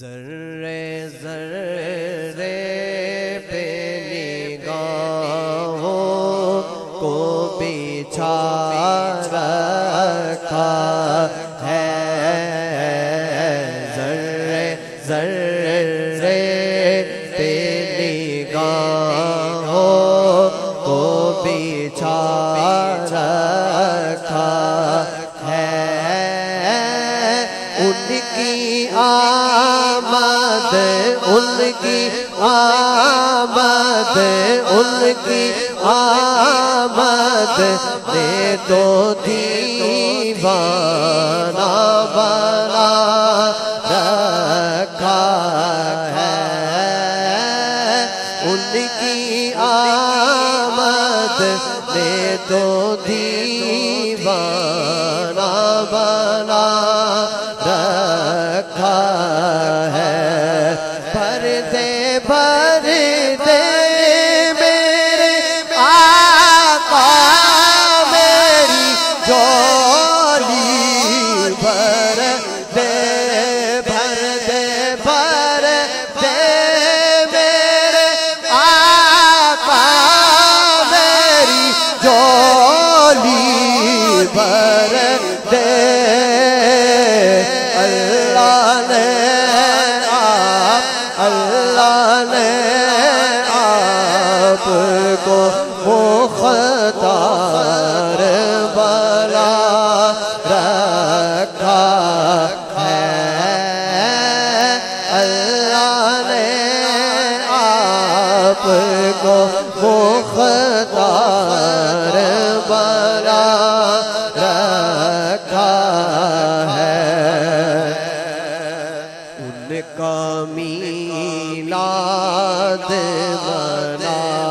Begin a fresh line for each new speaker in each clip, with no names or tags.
ज़र्रे ज़र्रे पे निगाहों को बिछा रखा है। ज़र्रे ज़र्रे पे निगाहों को बिछा रखा है। उनकी आमद उनकी आमद उनकी आमद ने तो दीवाना बना रखा है। उनकी आमद ने तो दीवाना बना रखा है। पर्दे पर्दे मेरे आका मेरी झोली पर्दे पर्दे पर्दे मेरे आका मेरी झोली पर्दे आपको मुख्तार बना रखा है। अल्लाह ने आपको मुख्तार बना रखा है। उनका मीलाद मनाया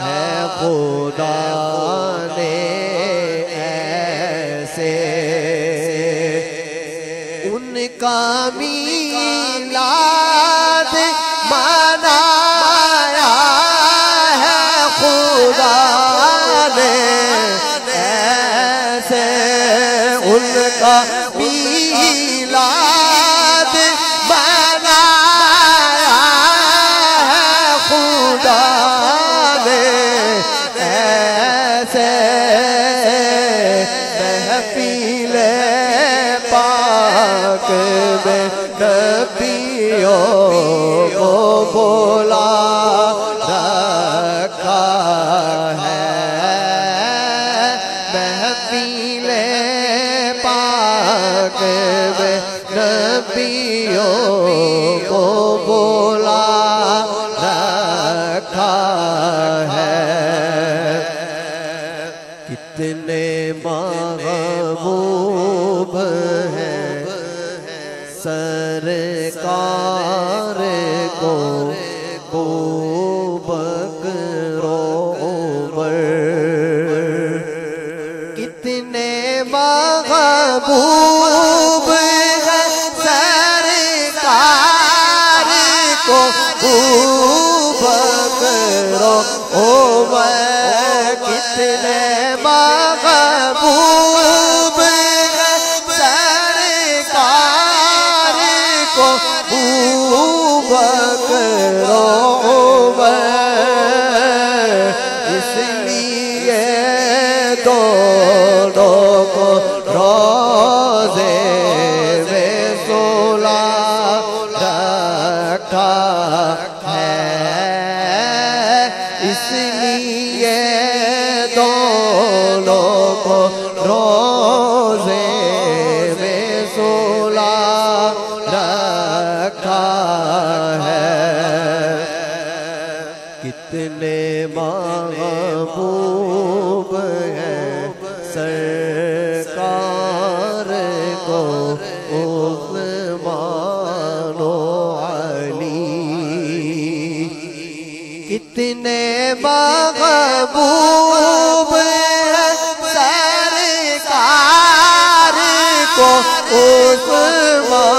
है खुदा ने ऐसे। उनका मीलाद मनाया है खुदा ने ऐसे। उनका मीलाद मनाया है खुदा ने ऐसे। महफिले पाक में नबियों को बोला रखा है। महफिले पाक में नबियों को बोला रखा है। कितने महबूब हैं सरकार को बकरो कितने महबूब हैं सरकार को बकरो कितने महबूब हैं सरकार को बकरो इसलिए दोनों को रोज़े में सोला रखा है। इसलिए दोनों को रोज़े में सोला रखा है। कितने महबूब हैं सरकार को उस्मान अली। कितने महबूब हैं सरकार को उस्मान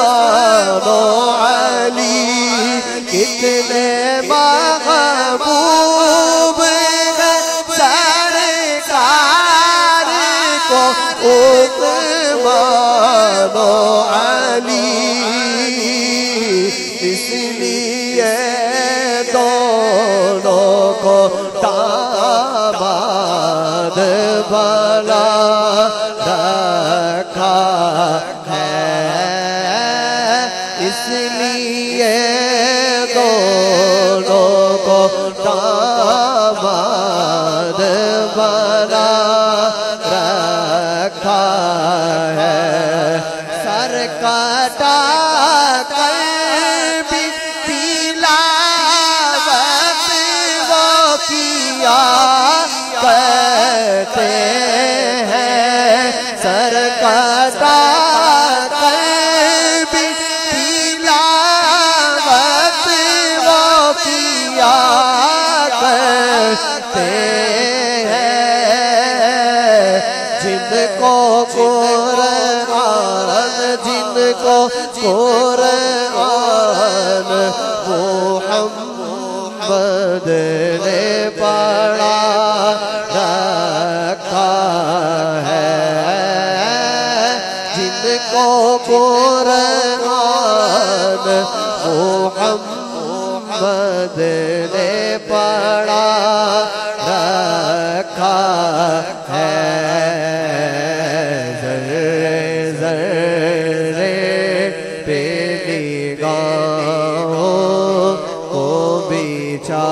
अली। कितने महबूब हैं सरकार को उस्मान अली। इसलिए दोनों को दामाद बना रखा है, इसलिए दोनों को दामाद बना रखा है। सर कटा कर भी तिलावत वो किया करते हैं, सर कटा कर भी तिलावत वो किया करते हैं। जिनको जिनको कुरान मुहम्मद ने पढ़ा रखा है, जिनको कुरान मुहम्मद ने पढ़ा रखा है। पे निगाहों को बिछा